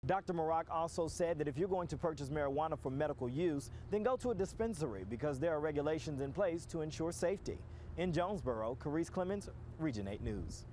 Dr. Maroc also said that if you're going to purchase marijuana for medical use, then go to a dispensary because there are regulations in place to ensure safety. In Jonesboro, Karesse Clemens, Region 8 News.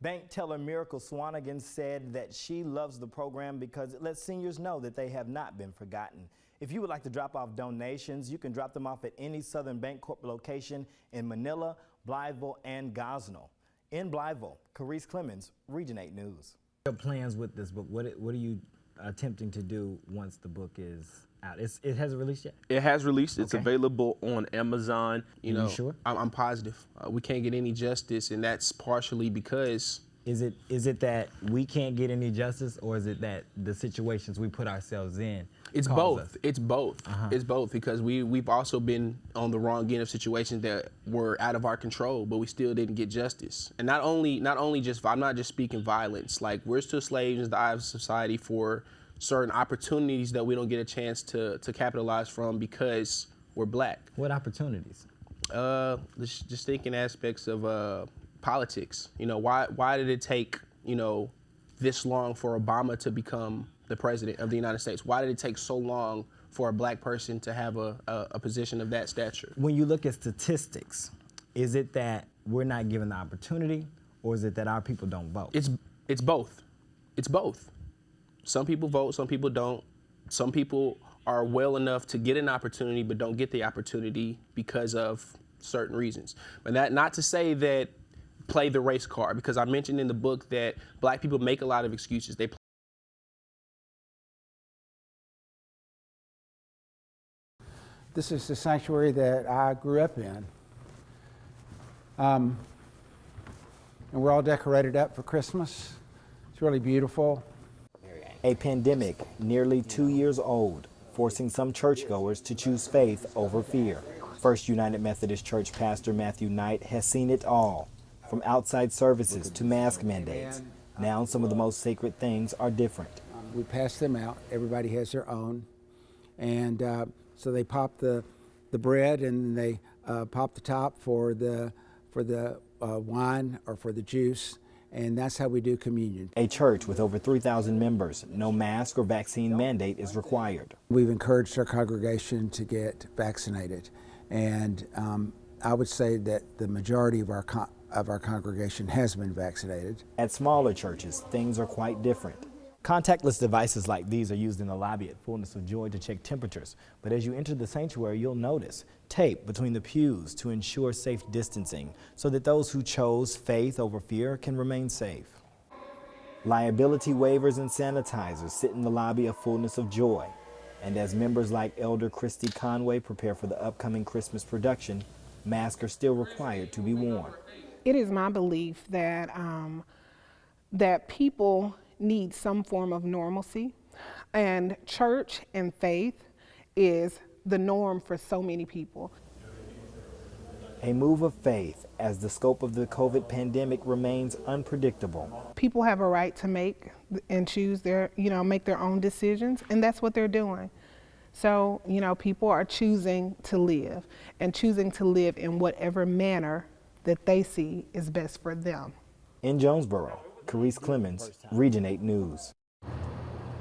Bank teller Miracle Swanigan said that she loves the program because it lets seniors know that they have not been forgotten. If you would like to drop off donations, you can drop them off at any Southern Bancorp location in Manila, Blytheville, and Gosnell. In Blytheville, Karesse Clemens, Region 8 News. Your plans with this book, what are you attempting to do once the book is out? It hasn't released yet? It has released. It's okay. Available on Amazon. You sure? I'm positive. We can't get any justice, and that's partially because... Is it that we can't get any justice, or is it that the situations we put ourselves in? It's both. It's both. It's both, because we've also been on the wrong end of situations that were out of our control, but we still didn't get justice. And not only just, I'm not just speaking violence. Like, we're still slaves in the eyes of society for certain opportunities that we don't get a chance to capitalize from because we're black. What opportunities? Just thinking aspects of politics. Why did it take, this long for Obama to become the president of the United States? Why did it take so long for a black person to have a position of that stature? When you look at statistics, is it that we're not given the opportunity, or is it that our people don't vote? It's both. It's both. Some people vote, some people don't. Some people are well enough to get an opportunity but don't get the opportunity because of certain reasons. But that not to say that play the race card, because I mentioned in the book that black people make a lot of excuses. This is the sanctuary that I grew up in. And we're all decorated up for Christmas. It's really beautiful. A pandemic nearly 2 years old, forcing some churchgoers to choose faith over fear. First United Methodist Church pastor Matthew Knight has seen it all, from outside services to mask mandates. Now some of the most sacred things are different. We pass them out. Everybody has their own. And so they pop the bread, and they pop the top for the wine or for the juice. And that's how we do communion. A church with over 3,000 members, no mask or vaccine mandate is required. We've encouraged our congregation to get vaccinated. And I would say that the majority of our congregation has been vaccinated. At smaller churches, things are quite different. Contactless devices like these are used in the lobby at Fullness of Joy to check temperatures. But as you enter the sanctuary, you'll notice tape between the pews to ensure safe distancing so that those who chose faith over fear can remain safe. Liability waivers and sanitizers sit in the lobby of Fullness of Joy. And as members like Elder Christy Conway prepare for the upcoming Christmas production, masks are still required to be worn. It is my belief that that people need some form of normalcy, and church and faith is the norm for so many people. A move of faith as the scope of the COVID pandemic remains unpredictable. People have a right to make and choose their, make their own decisions, and that's what they're doing. So, people are choosing to live, and choosing to live in whatever manner that they see is best for them. In Jonesboro, Karesse Clemens, Region 8 News.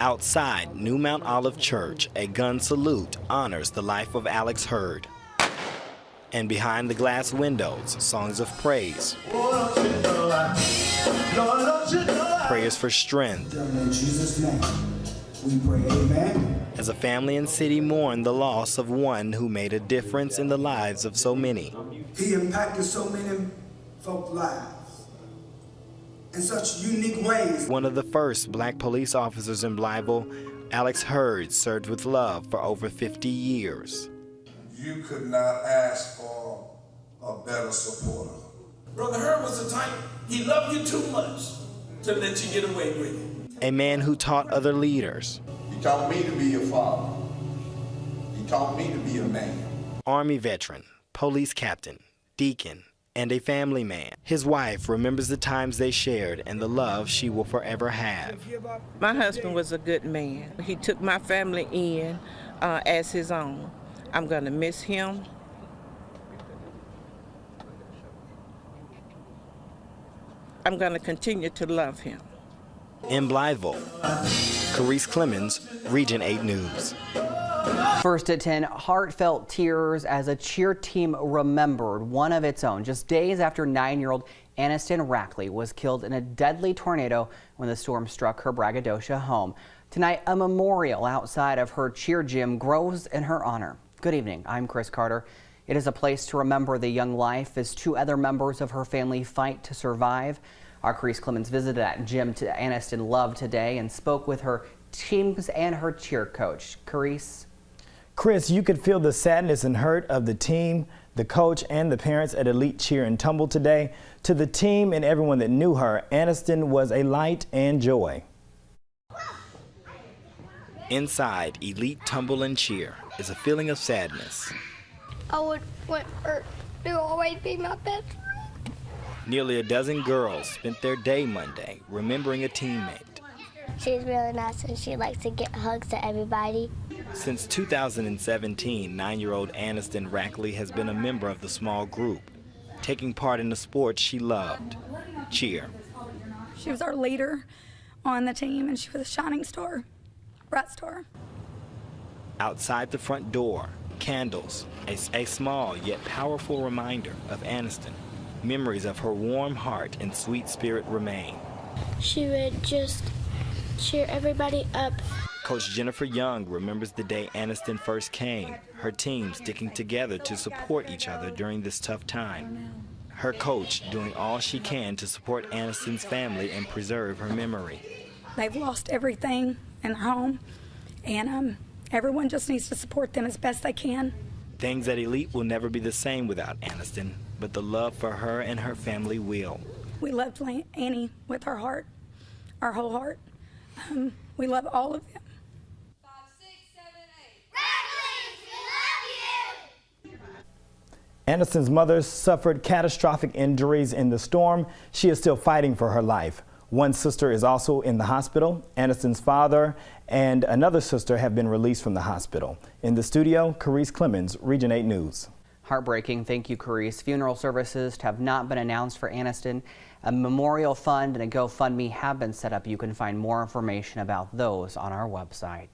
Outside New Mount Olive Church, a gun salute honors the life of Alex Hurd. And behind the glass windows, songs of praise, prayers for strength. In Jesus' name, we pray, amen. As a family and city mourn the loss of one who made a difference in the lives of so many. He impacted so many folks' lives in such unique ways. One of the first black police officers in Blytheville, Alex Hurd served with love for over 50 years. You could not ask for a better supporter. Brother Hurd was the type, he loved you too much to let you get away with it. A man who taught other leaders. He taught me to be a father. He taught me to be a man. Army veteran, police captain, deacon, and a family man. His wife remembers the times they shared and the love she will forever have. My husband was a good man. He took my family in as his own. I'm gonna miss him. I'm gonna continue to love him. In Blytheville, Karesse Clemens, Region 8 News. First at 10, heartfelt tears as a cheer team remembered one of its own just days after 9-year-old Aniston Rackley was killed in a deadly tornado when the storm struck her Braggadocio home. Tonight, a memorial outside of her cheer gym grows in her honor. Good evening, I'm Chris Carter. It is a place to remember the young life as 2 other members of her family fight to survive. Our Karesse Clemens visited that gym Aniston loved today and spoke with her teams and her cheer coach. Karesse. Chris, you could feel the sadness and hurt of the team, the coach, and the parents at Elite Cheer and Tumble today. To the team and everyone that knew her, Aniston was a light and joy. Inside Elite Tumble and Cheer is a feeling of sadness. I would want her to always be my best friend. Nearly a dozen girls spent their day Monday remembering a teammate. She's really nice and she likes to get hugs to everybody. Since 2017, 9-year-old Aniston Rackley has been a member of the small group, taking part in the sport she loved, cheer. She was our leader on the team and she was a shining star, bright star. Outside the front door, candles, a small yet powerful reminder of Aniston. Memories of her warm heart and sweet spirit remain. She would just cheer everybody up. Coach Jennifer Young remembers the day Aniston first came, her team sticking together to support each other during this tough time. Her coach doing all she can to support Aniston's family and preserve her memory. They've lost everything in their home, and everyone just needs to support them as best they can. Things at Elite will never be the same without Aniston, but the love for her and her family will. We loved Annie with our heart, our whole heart. We love all of them. 5, 6, 7, 8. Rackley, we love you! Aniston's mother suffered catastrophic injuries in the storm. She is still fighting for her life. One sister is also in the hospital. Aniston's father and another sister have been released from the hospital. In the studio, Karesse Clemens, Region 8 News. Heartbreaking. Thank you, Karesse. Funeral services have not been announced for Aniston. A memorial fund and a GoFundMe have been set up. You can find more information about those on our website.